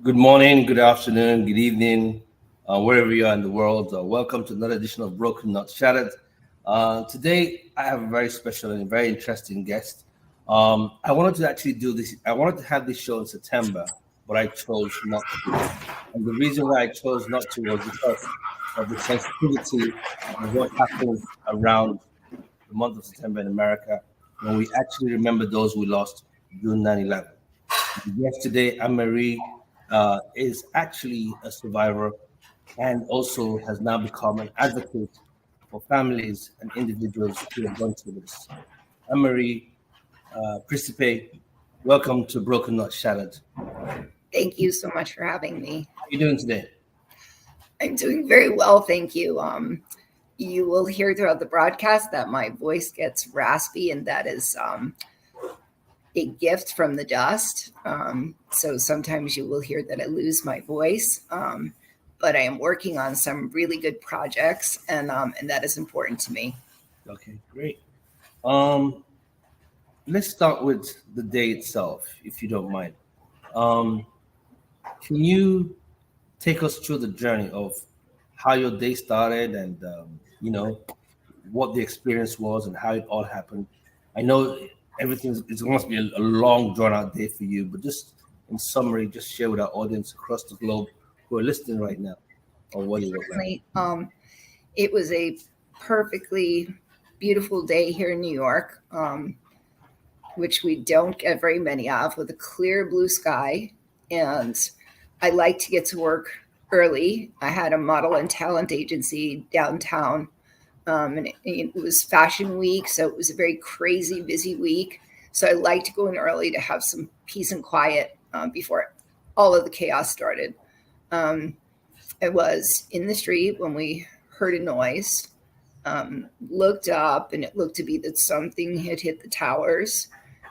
Good morning, good afternoon, good evening, wherever you are in the world. Welcome to another edition of Broken Not Shattered. Today, I have a very special and very interesting guest. I wanted to actually do this. I wanted to have this show in September, but I chose not to. And the reason why I chose not to was because of the sensitivity of what happens around the month of September in America when we actually remember those we lost during 9/11. Yesterday, Anne-Marie is actually a survivor and also has now become an advocate for families and individuals who have gone through this. Anne-Marie Principe, welcome to Broken Not Shattered. Thank you so much for having me. How are you doing today? I'm doing very well, thank you. You will hear throughout the broadcast that my voice gets raspy, and that is a gift from the dust. So sometimes you will hear that I lose my voice, but I am working on some really good projects, and that is important to me. Okay, great. Let's start with the day itself, if you don't mind. Um, can you take us through the journey of how your day started and what the experience was and how it all happened? I know everything it's going to be a long drawn out day for you, but just in summary, just share with our audience across the globe who are listening right now on what it was like. It was a perfectly beautiful day here in New York, which we don't get very many of, with a clear blue sky. And I like to get to work early. I had a model and talent agency downtown, and it was fashion week, so it was a very crazy, busy week. So I like to go in early to have some peace and quiet before all of the chaos started. Um, I was in the street when we heard a noise, looked up, and it looked to be that something had hit the towers,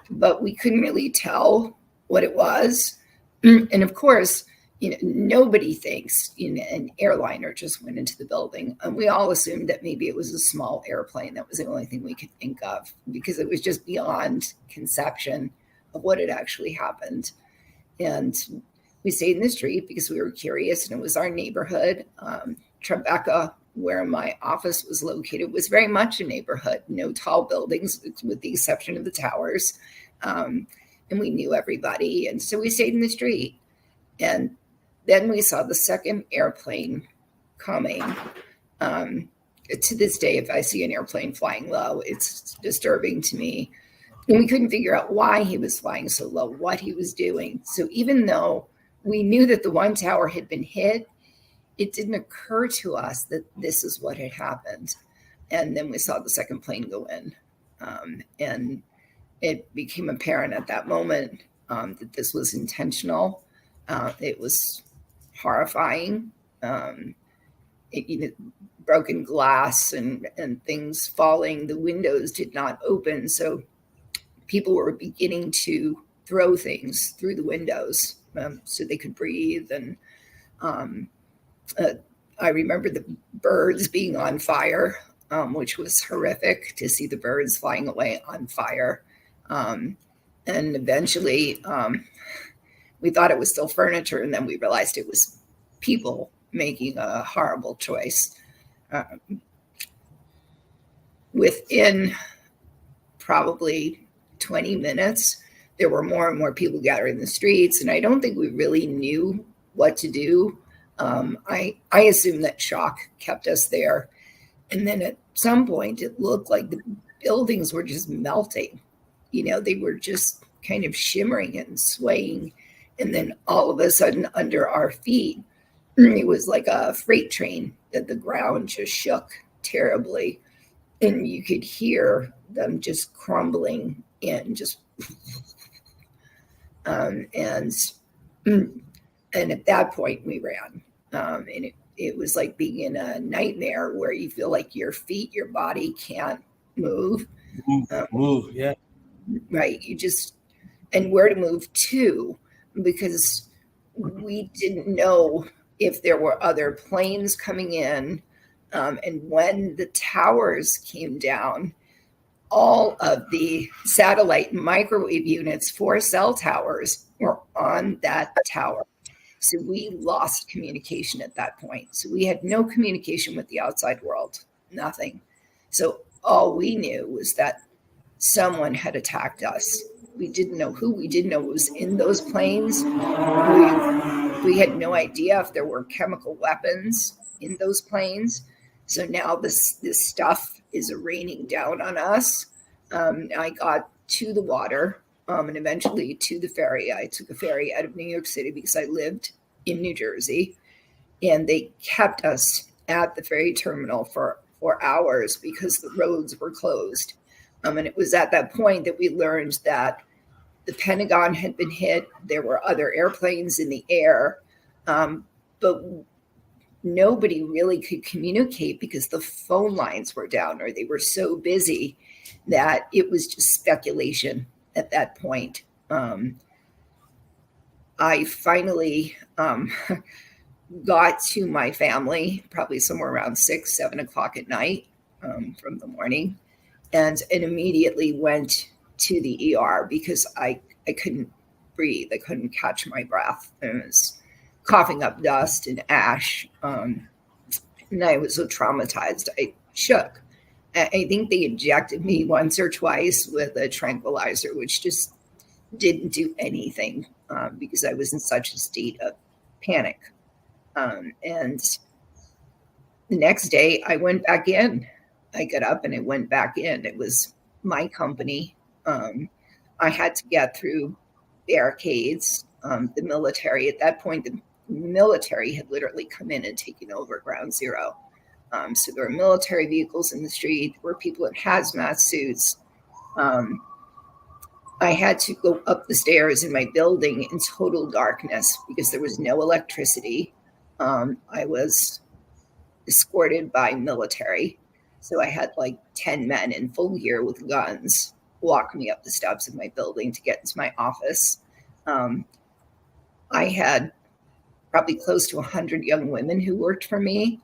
but we couldn't really tell what it was. And of course, nobody thinks an airliner just went into the building. And we all assumed that maybe it was a small airplane. That was the only thing we could think of, because it was just beyond conception of what had actually happened. And we stayed in the street because we were curious, and it was our neighborhood. Tribeca, where my office was located, was very much a neighborhood. No tall buildings, with the exception of the towers. And we knew everybody. And so we stayed in the street. And then we saw the second airplane coming. To this day, if I see an airplane flying low, it's disturbing to me. And we couldn't figure out why he was flying so low, what he was doing. So even though we knew that the one tower had been hit, it didn't occur to us that this is what had happened. And then we saw the second plane go in. And it became apparent at that moment that this was intentional. It was horrifying. Broken glass and things falling. The windows did not open, so people were beginning to throw things through the windows so they could breathe. And I remember the birds being on fire, which was horrific to see the birds flying away on fire. And eventually, we thought it was still furniture, and then we realized it was people making a horrible choice. Within probably 20 minutes, there were more and more people gathering in the streets, and I don't think we really knew what to do. I assume that shock kept us there. And then at some point, it looked like the buildings were just melting. They were just kind of shimmering and swaying. And then all of a sudden, under our feet, it was like a freight train that the ground just shook terribly. And you could hear them just crumbling in, just and at that point we ran. And it was like being in a nightmare where you feel like your feet, your body can't move. Yeah. Right. And where to move to, because we didn't know if there were other planes coming in. And when the towers came down, all of the satellite microwave units for cell towers were on that tower. So we lost communication at that point. So we had no communication with the outside world, nothing. So all we knew was that someone had attacked us. We didn't know who. We didn't know what was in those planes. We had no idea if there were chemical weapons in those planes. So now this stuff is raining down on us. I got to the water and eventually to the ferry. I took a ferry out of New York City because I lived in New Jersey, and they kept us at the ferry terminal for hours because the roads were closed. And it was at that point that we learned that the Pentagon had been hit. There were other airplanes in the air, but nobody really could communicate because the phone lines were down or they were so busy that it was just speculation at that point. I finally got to my family probably somewhere around 6-7 o'clock at night from the morning, and immediately went to the ER because I couldn't breathe. I couldn't catch my breath. I was coughing up dust and ash. And I was so traumatized, I shook. I think they injected me once or twice with a tranquilizer, which just didn't do anything because I was in such a state of panic. And the next day I went back in. I got up and I went back in. It was my company. I had to get through barricades. The military, at that point, the military had literally come in and taken over Ground Zero. So there were military vehicles in the street. There were people in hazmat suits. I had to go up the stairs in my building in total darkness because there was no electricity. I was escorted by military. So I had like 10 men in full gear with guns walk me up the steps of my building to get into my office. I had probably close to 100 young women who worked for me,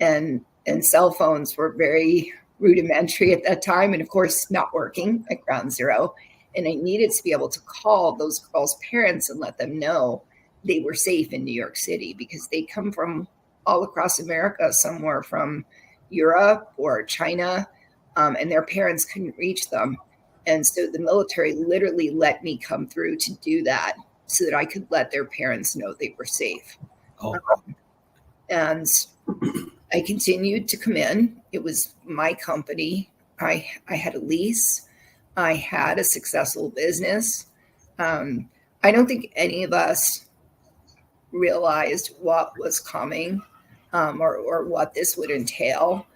and cell phones were very rudimentary at that time, and of course not working at Ground Zero. And I needed to be able to call those girls' parents and let them know they were safe in New York City because they come from all across America, somewhere from Europe or China, and their parents couldn't reach them. And so the military literally let me come through to do that so that I could let their parents know they were safe. Oh. And I continued to come in. It was my company. I had a lease. I had a successful business. I don't think any of us realized what was coming or what this would entail.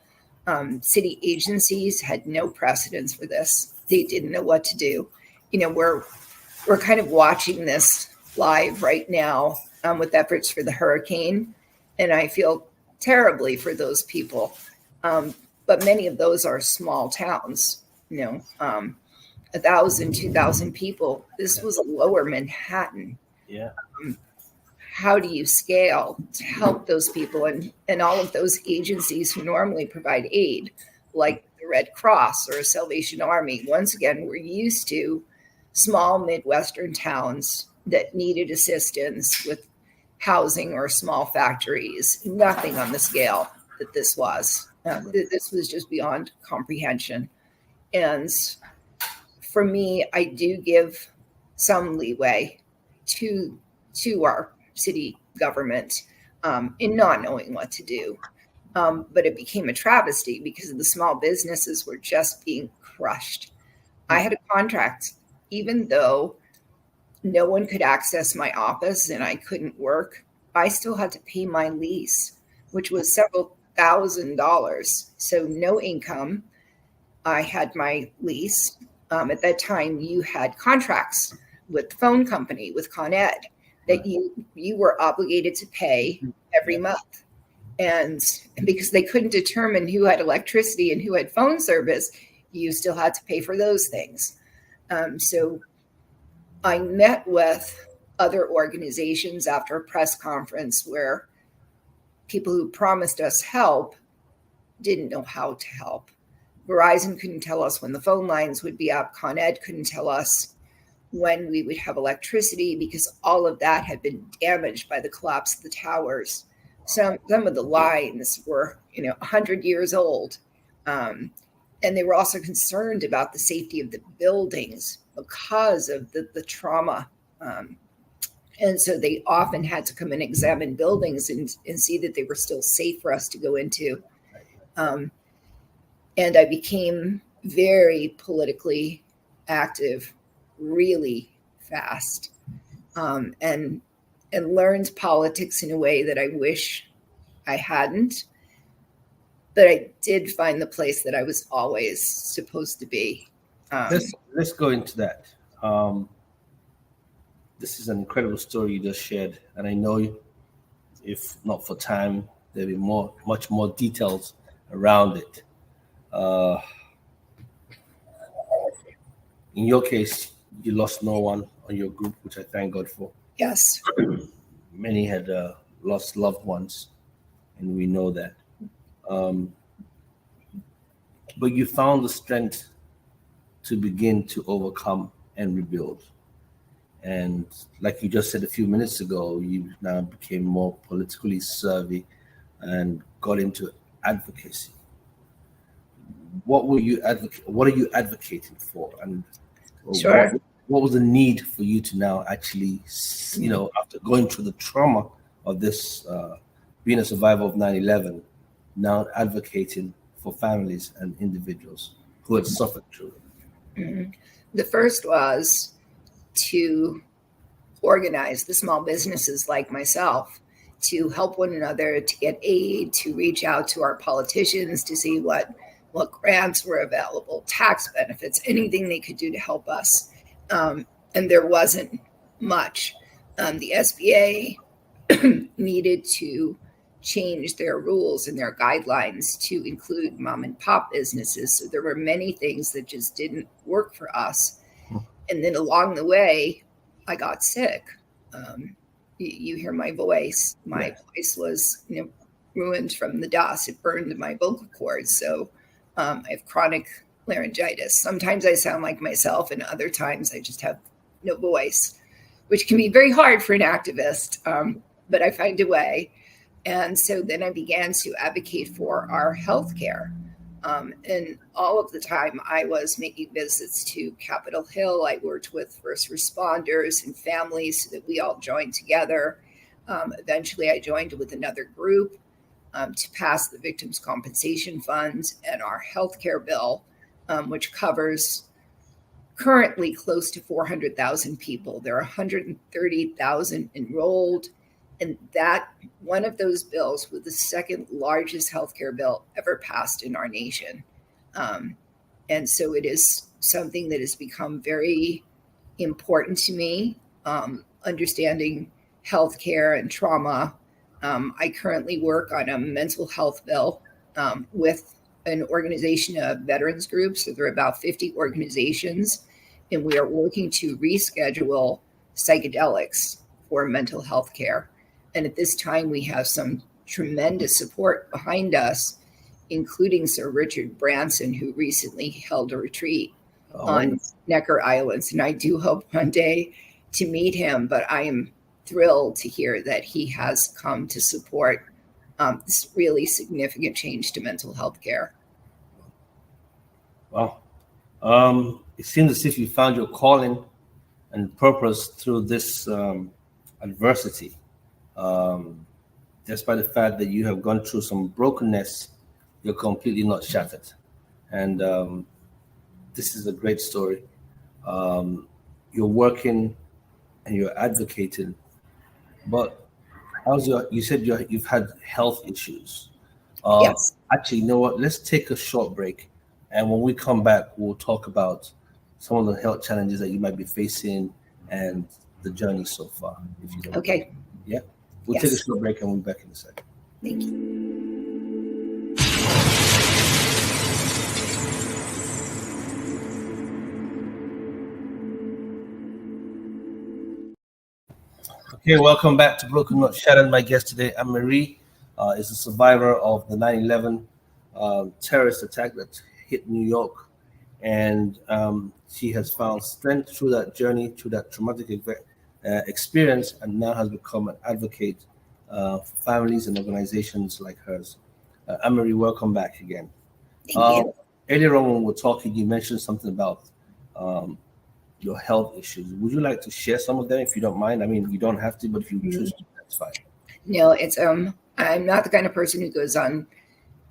City agencies had no precedence for this. They didn't know what to do. You know, we're kind of watching this live right now with efforts for the hurricane, and I feel terribly for those people. But many of those are small towns, 1,000, 2,000 people. This was lower Manhattan. Yeah. How do you scale to help those people and all of those agencies who normally provide aid, like the Red Cross or Salvation Army? Once again, we're used to small Midwestern towns that needed assistance with housing or small factories, nothing on the scale that this was. This was just beyond comprehension. And for me, I do give some leeway to our city government in not knowing what to do. But it became a travesty because the small businesses were just being crushed. I had a contract, even though no one could access my office and I couldn't work, I still had to pay my lease, which was several $1,000s. So no income. I had my lease. At that time, you had contracts with the phone company, with Con Ed, that you were obligated to pay every month. And because they couldn't determine who had electricity and who had phone service, you still had to pay for those things. So I met with other organizations after a press conference where people who promised us help didn't know how to help. Verizon couldn't tell us when the phone lines would be up. Con Ed couldn't tell us when we would have electricity, because all of that had been damaged by the collapse of the towers. Some of the lines were, 100 years old. And they were also concerned about the safety of the buildings because of the trauma. And so they often had to come and examine buildings and see that they were still safe for us to go into. And I became very politically active really fast, and learned politics in a way that I wish I hadn't. But I did find the place that I was always supposed to be. Let's go into that. This is an incredible story you just shared, and I know if not for time, there'll be much more details around it. In your case, you lost no one on your group, which I thank God for. Yes. Many had lost loved ones, and we know that. But you found the strength to begin to overcome and rebuild. And like you just said a few minutes ago, you now became more politically savvy and got into advocacy. What are you advocating for? And Sure. what was the need for you to now actually, after going through the trauma of this, being a survivor of 9/11, now advocating for families and individuals who had suffered through it? Mm-hmm. The first was to organize the small businesses like myself to help one another, to get aid, to reach out to our politicians to see what grants were available, tax benefits, anything they could do to help us. And there wasn't much. The SBA needed to change their rules and their guidelines to include mom and pop businesses. So there were many things that just didn't work for us. And then along the way, I got sick. You hear my voice. My voice was, ruined from the dust. It burned my vocal cords. So I have chronic laryngitis. Sometimes I sound like myself, and other times I just have no voice, which can be very hard for an activist. But I find a way. And so then I began to advocate for our healthcare. And all of the time I was making visits to Capitol Hill. I worked with first responders and families so that we all joined together. Eventually I joined with another group to pass the Victims' Compensation Fund and our healthcare bill, which covers currently close to 400,000 people. There are 130,000 enrolled. And that one of those bills was the second largest healthcare bill ever passed in our nation. And so it is something that has become very important to me, understanding healthcare and trauma. I currently work on a mental health bill with an organization of veterans groups. So there are about 50 organizations, and we are working to reschedule psychedelics for mental health care. And at this time, we have some tremendous support behind us, including Sir Richard Branson, who recently held a retreat on Necker Islands. And I do hope one day to meet him, but I am thrilled to hear that he has come to support this really significant change to mental health care. Wow. It seems as if you found your calling and purpose through this adversity. Despite the fact that you have gone through some brokenness, you're completely not shattered. And this is a great story. You're working and you're advocating, but you said you've had health issues. Yes. Actually, you know what? Let's take a short break. And when we come back, we'll talk about some of the health challenges that you might be facing and the journey so far. If you don't. Okay. Yeah. We'll take a short break and we'll be back in a second. Thank you. Okay, welcome back to Broken Not Shattered. My guest today, Anne-Marie, is a survivor of the 9/11 terrorist attack that hit New York and she has found strength through that journey, through that traumatic experience, and now has become an advocate for families and organizations like hers. Anne-Marie, welcome back again. Thank you. Earlier on when we were talking, you mentioned something about um, your health issues. Would you like to share some of them if you don't mind? I mean, you don't have to, but if you choose to, that's fine. No, it's I'm not the kind of person who goes on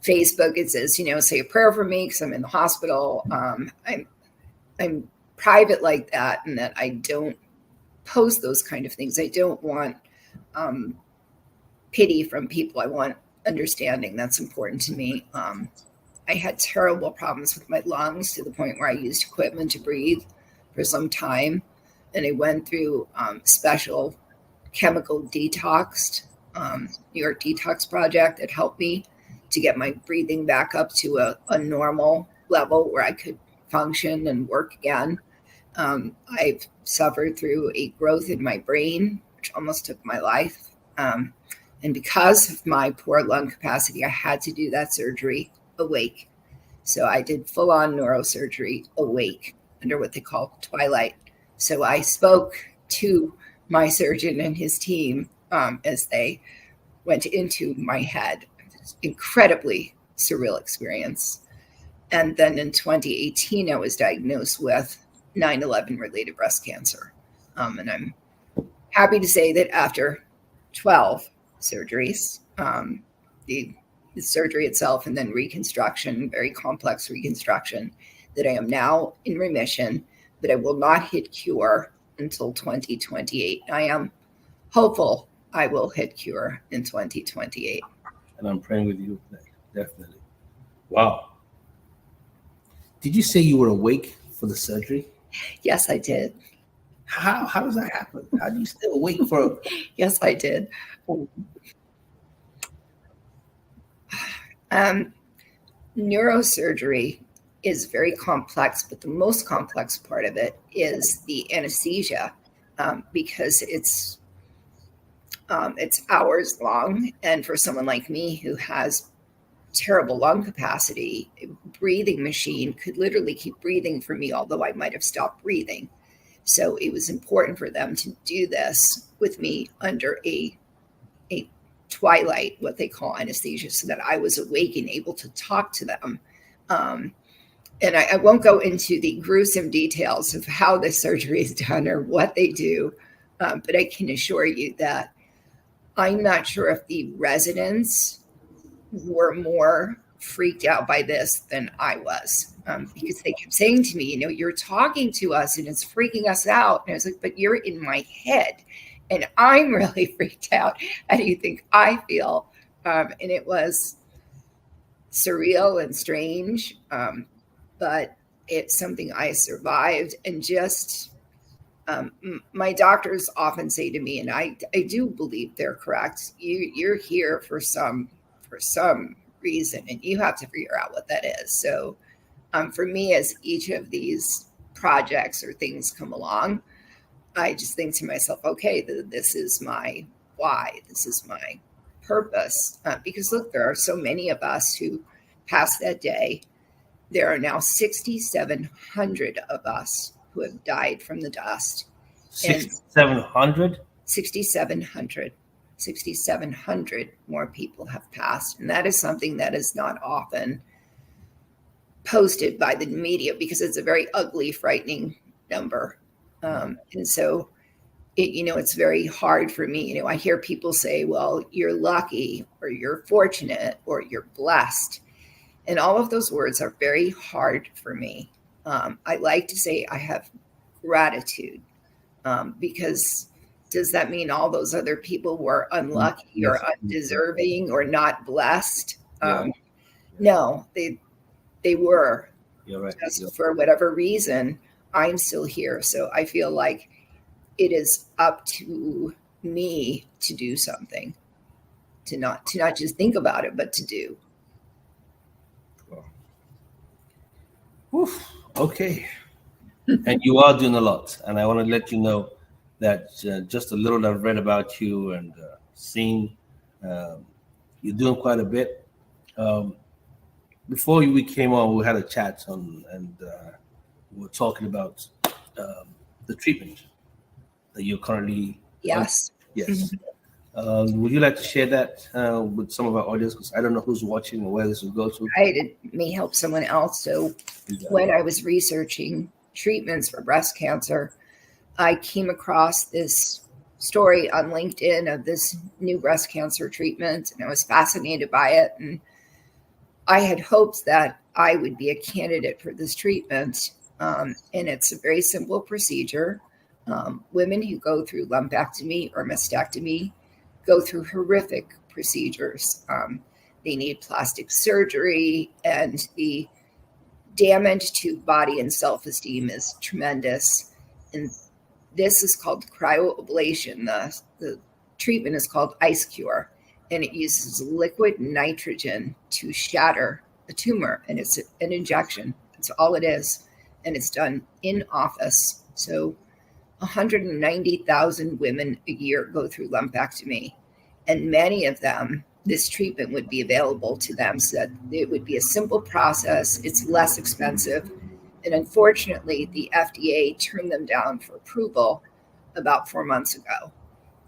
Facebook. It says, say a prayer for me because I'm in the hospital. I'm private like that, and that I don't post those kind of things. I don't want pity from people. I want understanding. That's important to me. I had terrible problems with my lungs to the point where I used equipment to breathe for some time, and I went through special chemical detox, New York Detox Project, that helped me to get my breathing back up to a normal level where I could function and work again. I've suffered through a growth in my brain, which almost took my life. And because of my poor lung capacity, I had to do that surgery awake. So I did full-on neurosurgery awake under what they call twilight. So I spoke to my surgeon and his team as they went into my head. Incredibly surreal experience. And then in 2018, I was diagnosed with 9/11 related breast cancer. And I'm happy to say that after 12 surgeries, the surgery itself and then reconstruction, very complex reconstruction, that I am now in remission, but I will not hit cure until 2028. I am hopeful I will hit cure in 2028. And I'm praying with you, definitely. Wow. Did you say you were awake for the surgery? Yes, I did. How does that happen? How do you stay awake for? Yes, I did. Neurosurgery is very complex, but the most complex part of it is the anesthesia, because it's hours long, and for someone like me who has terrible lung capacity, a breathing machine could literally keep breathing for me, although I might have stopped breathing. So it was important for them to do this with me under a twilight, what they call anesthesia, so that I was awake and able to talk to them. And I won't go into the gruesome details of how the surgery is done or what they do, but I can assure you that I'm not sure if the residents were more freaked out by this than I was, because they kept saying to me, you're talking to us and it's freaking us out. And I was like, but you're in my head and I'm really freaked out. How do you think I feel? And it was surreal and strange, but it's something I survived. And just my doctors often say to me, and I do believe they're correct, you're here for some reason, and you have to figure out what that is. So for me, as each of these projects or things come along, I just think to myself, okay, this is my why, this is my purpose. Because look, there are so many of us who passed that day. There are now 6,700 of us who have died from the dust. 6,700? 6,700 more people have passed. And that is something that is not often posted by the media because it's a very ugly, frightening number. And so, it's very hard for me. I hear people say, well, you're lucky or you're fortunate or you're blessed. And all of those words are very hard for me. I like to say I have gratitude, because does that mean all those other people were unlucky or undeserving or not blessed? No, they were. You're right. Just for whatever reason, I'm still here. So I feel like it is up to me to do something, to not just think about it, but to do. Oof, okay. And you are doing a lot. And I want to let you know that just a little I've read about you and seen, you're doing quite a bit. before we came on, we had a chat on, and we were talking about the treatment that you're currently on. Yes. Yes. Would you like to share that with some of our audience? Because I don't know who's watching or where this will go to. Right. It may help someone else. So when I was researching treatments for breast cancer, I came across this story on LinkedIn of this new breast cancer treatment, and I was fascinated by it. And I had hopes that I would be a candidate for this treatment. And it's a very simple procedure. Women who go through lumpectomy or mastectomy go through horrific procedures. They need plastic surgery, and the damage to body and self-esteem is tremendous. And this is called cryoablation. The treatment is called IceCure, and it uses liquid nitrogen to shatter a tumor, and it's an injection. That's all it is, and it's done in office. So 190,000 women a year go through lumpectomy, and many of them, this treatment would be available to them, so that it would be a simple process. It's less expensive. And unfortunately, the FDA turned them down for approval about 4 months ago.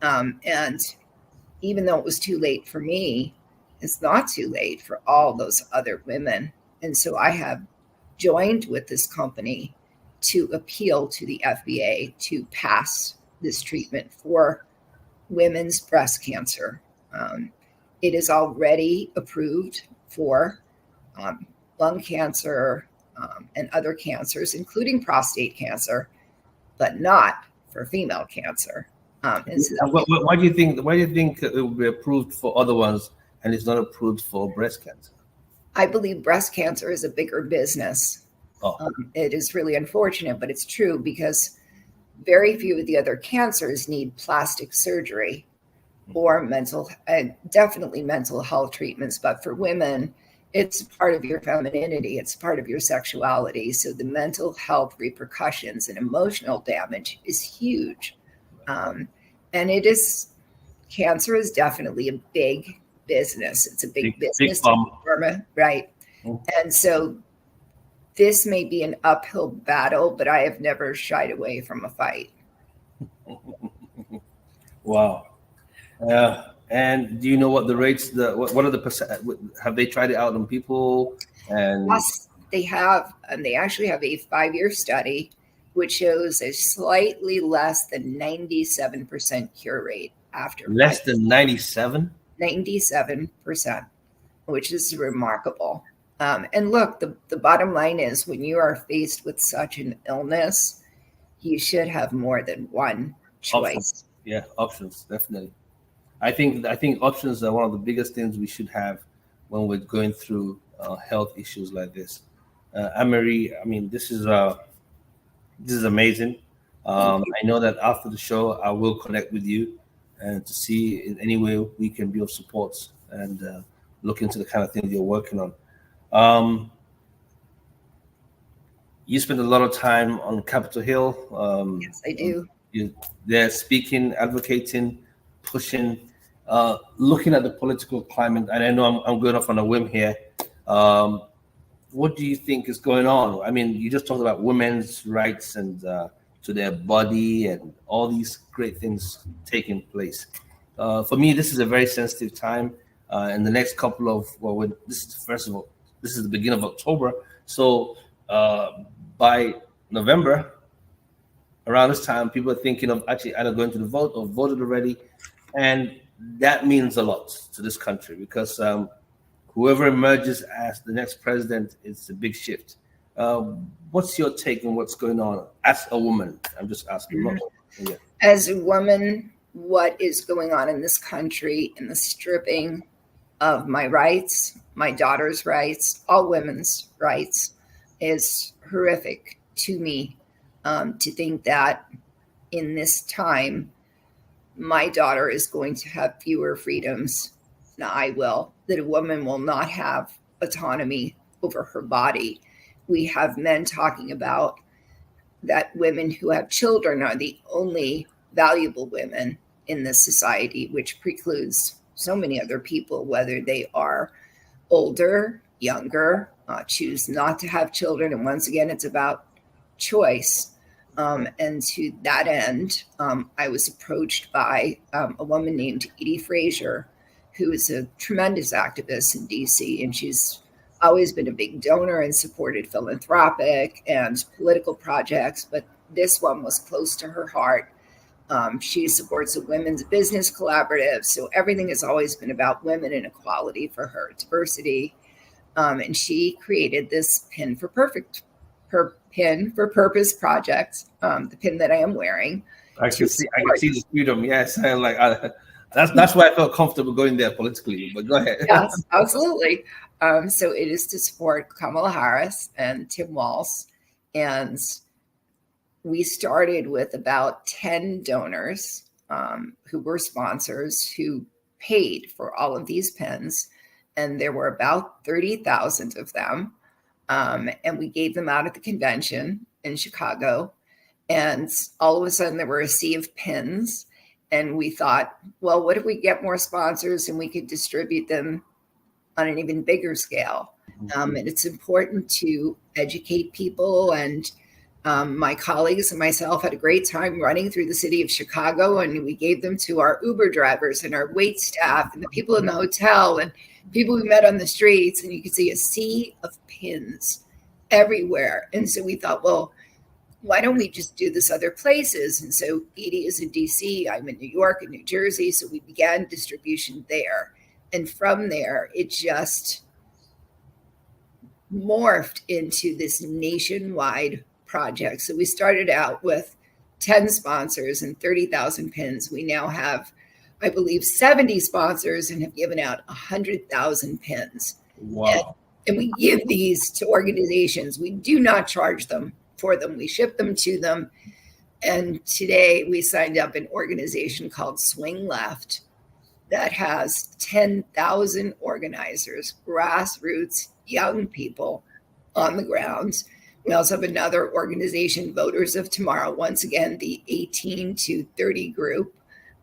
And even though it was too late for me, it's not too late for all those other women. And so I have joined with this company to appeal to the FDA to pass this treatment for women's breast cancer. It is already approved for lung cancer and other cancers, including prostate cancer, but not for female cancer. And so Why do you think? Why do you think it will be approved for other ones and it's not approved for breast cancer? I believe breast cancer is a bigger business. It is really unfortunate, but it's true, because very few of the other cancers need plastic surgery or definitely mental health treatments. But for women, it's part of your femininity. It's part of your sexuality. So the mental health repercussions and emotional damage is huge. And cancer is definitely a big business. It's a big business, right? Mm-hmm. And so this may be an uphill battle, but I have never shied away from a fight. Wow. And do you know what the rates? What are the percent? Have they tried it out on people? And yes, they have. And they actually have a 5-year study which shows a slightly less than 97% cure rate after less than 97%, which is remarkable. And look, the bottom line is, when you are faced with such an illness, you should have more than one choice. Options, definitely. I think options are one of the biggest things we should have when we're going through health issues like this. Anne-Marie, I mean, this is amazing. I know that after the show, I will connect with you and to see in any way we can be of support and look into the kind of things you're working on. You spend a lot of time on Capitol Hill. Yes, I do. They're speaking, advocating, pushing, looking at the political climate. And I know I'm going off on a whim here. What do you think is going on? I mean, you just talked about women's rights and to their body and all these great things taking place. For me, this is a very sensitive time. In the next couple of, this is the beginning of October. So by November, around this time, people are thinking of actually either going to the vote or voted already. And that means a lot to this country, because whoever emerges as the next president, it's a big shift. What's your take on what's going on as a woman? I'm just asking. Mm-hmm. Yeah. As a woman, what is going on in this country, in the stripping of my rights, my daughter's rights, all women's rights, is horrific to me. To think that in this time, my daughter is going to have fewer freedoms than I will, that a woman will not have autonomy over her body. We have men talking about that women who have children are the only valuable women in this society, which precludes so many other people, whether they are older, younger, choose not to have children. And once again, it's about choice. And to that end, I was approached by a woman named Edie Frazier, who is a tremendous activist in DC, and she's always been a big donor and supported philanthropic and political projects, but this one was close to her heart. She supports a women's business collaborative, so everything has always been about women and equality for her, diversity. And she created this Pin for Purpose project, the pin that I am wearing. I can see the freedom. Yes, that's why I felt comfortable going there politically. But go ahead. Yes, absolutely. So it is to support Kamala Harris and Tim Walz, and we started with about 10 donors who were sponsors who paid for all of these pins, and there were about 30,000 of them. And we gave them out at the convention in Chicago. And all of a sudden there were a sea of pins. And we thought, well, what if we get more sponsors and we could distribute them on an even bigger scale? And it's important to educate people. And my colleagues and myself had a great time running through the city of Chicago. And we gave them to our Uber drivers and our wait staff and the people in the hotel and people we met on the streets. And you could see a sea of pins everywhere. And so we thought, well, why don't we just do this other places? And so Edie is in DC, I'm in New York and New Jersey. So we began distribution there. And from there, it just morphed into this nationwide project. So we started out with 10 sponsors and 30,000 pins. We now have, I believe, 70 sponsors and have given out 100,000 pins. Wow. And we give these to organizations. We do not charge them for them. We ship them to them. And today we signed up an organization called Swing Left that has 10,000 organizers, grassroots, young people on the ground. We also have another organization, Voters of Tomorrow, once again, the 18 to 30 group,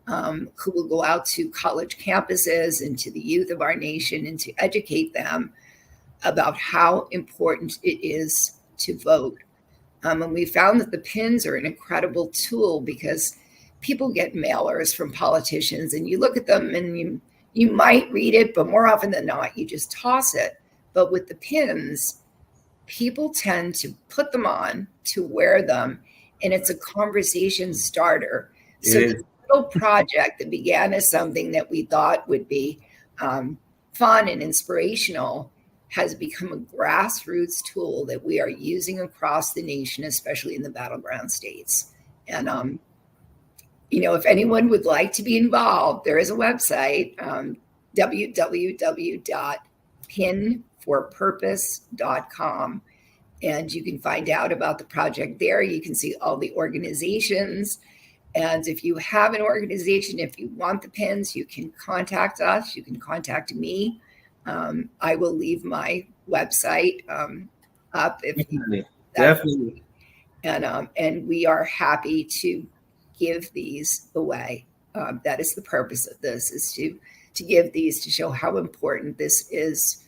who will go out to college campuses and to the youth of our nation and to educate them about how important it is to vote. And we found that the pins are an incredible tool because people get mailers from politicians and you look at them and you might read it, but more often than not, you just toss it. But with the pins, people tend to put them on, to wear them, and it's a conversation starter. So this little project that began as something that we thought would be fun and inspirational has become a grassroots tool that we are using across the nation, especially in the battleground states. And, if anyone would like to be involved, there is a website, www.pinforpurpose.com. And you can find out about the project there. You can see all the organizations. And if you have an organization, if you want the pins, you can contact us. You can contact me. I will leave my website up. Definitely. And we are happy to give these away. That is the purpose of this, is to give these, to show how important this is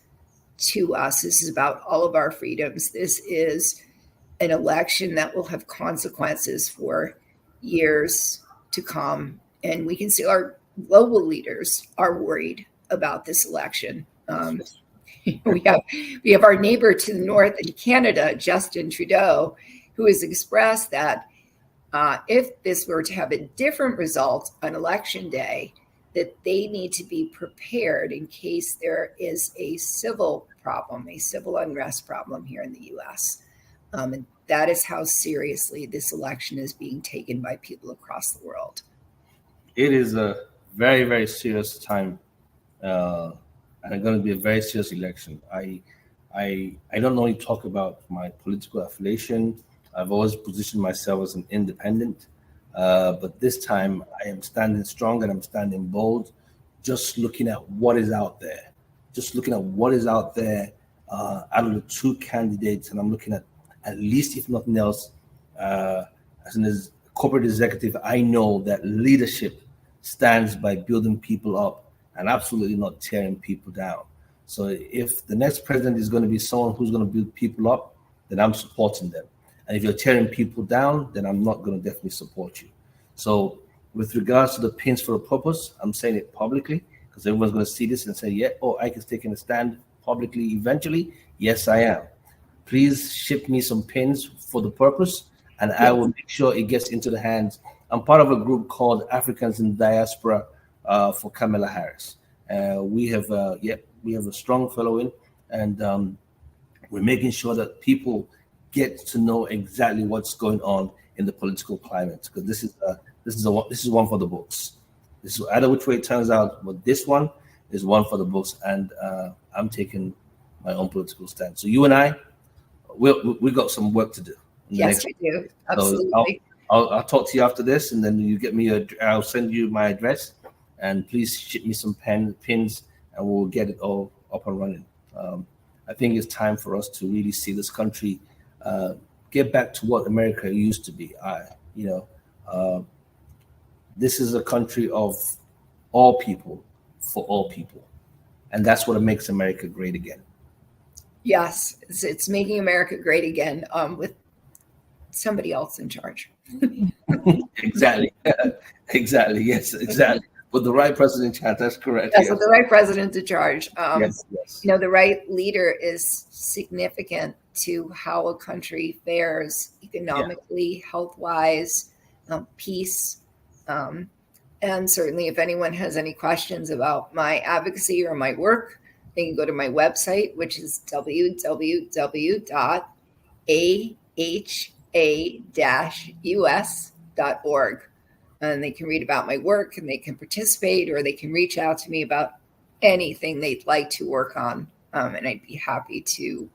to us. This is about all of our freedoms. This is an election that will have consequences for years to come. And we can see our global leaders are worried about this election. We have our neighbor to the north in Canada, Justin Trudeau, who has expressed that if this were to have a different result on election day, that they need to be prepared in case there is a civil problem, a civil unrest problem here in the U.S. And that is how seriously this election is being taken by people across the world. It is a very, very serious time. And it's going to be a very serious election. I don't only talk about my political affiliation. I've always positioned myself as an independent, but this time I am standing strong and I'm standing bold, just looking at what is out there, out of the two candidates. And I'm looking at least, if nothing else, as a corporate executive, I know that leadership stands by building people up and absolutely not tearing people down. So if the next president is going to be someone who's going to build people up, then I'm supporting them. And if you're tearing people down, then I'm not going to definitely support you. So with regards to the pins for a purpose, I'm saying it publicly because everyone's going to see this and say, yeah, oh, Ike is taking a stand publicly eventually. Yes, I am. Please ship me some pins for the purpose, and I will make sure it gets into the hands. I'm part of a group called Africans in Diaspora for Kamala Harris. We have a strong following, and we're making sure that people get to know exactly what's going on in the political climate, because this is one for the books. This is either which way it turns out, but this one is one for the books, and I'm taking my own political stand. So you and I, we got some work to do. Yes, we do. Absolutely. So I'll talk to you after this, and then you get me I'll send you my address, and please ship me some pins, and we'll get it all up and running. I think it's time for us to really see this country get back to what America used to be. This is a country of all people for all people, and that's what makes America great again. Yes, it's making America great again with somebody else in charge. Exactly. Exactly. Yes, exactly. With the right president in charge, that's correct. Yes, with the right president in charge. Yes. The right leader is significant to how a country fares economically, health-wise, peace. And certainly if anyone has any questions about my advocacy or my work, they can go to my website, which is www.aha-us.org. And they can read about my work, and they can participate, or they can reach out to me about anything they'd like to work on. And I'd be happy to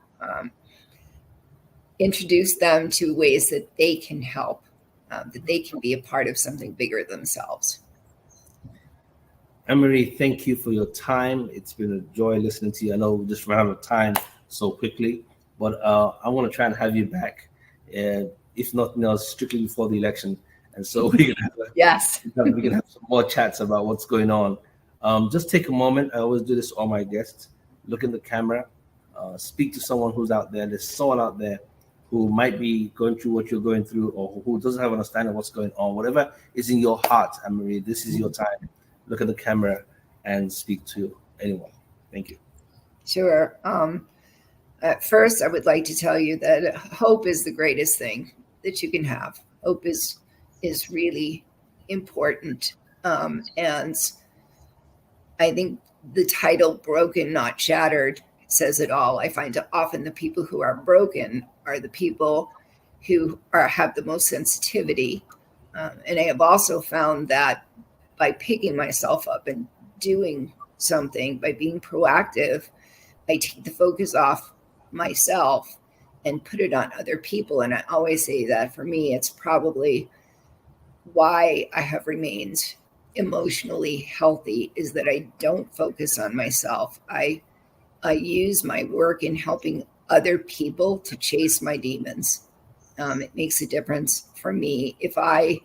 introduce them to ways that they can help, that they can be a part of something bigger themselves. Anne-Marie, thank you for your time. It's been a joy listening to you. I know we just ran out of time so quickly, but I want to try and have you back, if nothing else, strictly before the election. And so we can have some more chats about what's going on. Just take a moment. I always do this to all my guests. Look in the camera, speak to someone who's out there. There's someone out there who might be going through what you're going through, or who doesn't have an understanding of what's going on. Whatever is in your heart, Anne-Marie, this is your time. Look at the camera and speak to anyone. Thank you. Sure. At first, I would like to tell you that hope is the greatest thing that you can have. Hope is really important. And I think the title Broken, Not Shattered says it all. I find often the people who are broken are the people who have the most sensitivity. And I have also found that by picking myself up and doing something, by being proactive, I take the focus off myself and put it on other people. And I always say that for me, it's probably why I have remained emotionally healthy, is that I don't focus on myself. I use my work in helping other people to chase my demons. It makes a difference for me. If I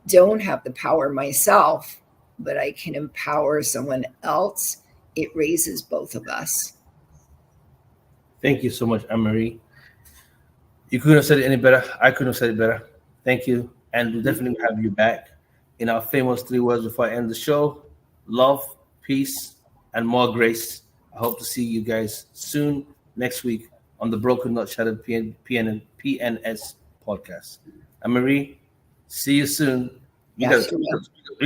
don't have the power myself, but I can empower someone else, it raises both of us. Thank you so much, Anne-Marie. You couldn't have said it any better. I couldn't have said it better. Thank you. And we'll definitely have you back in our famous 3 words before I end the show: love, peace, and more grace. I hope to see you guys soon next week on the Broken Not Shattered PNS podcast. Anne-Marie, see you soon. We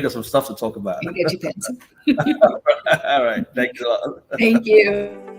got some stuff to talk about. Get your pins. All right. Thank you a lot. Thank you.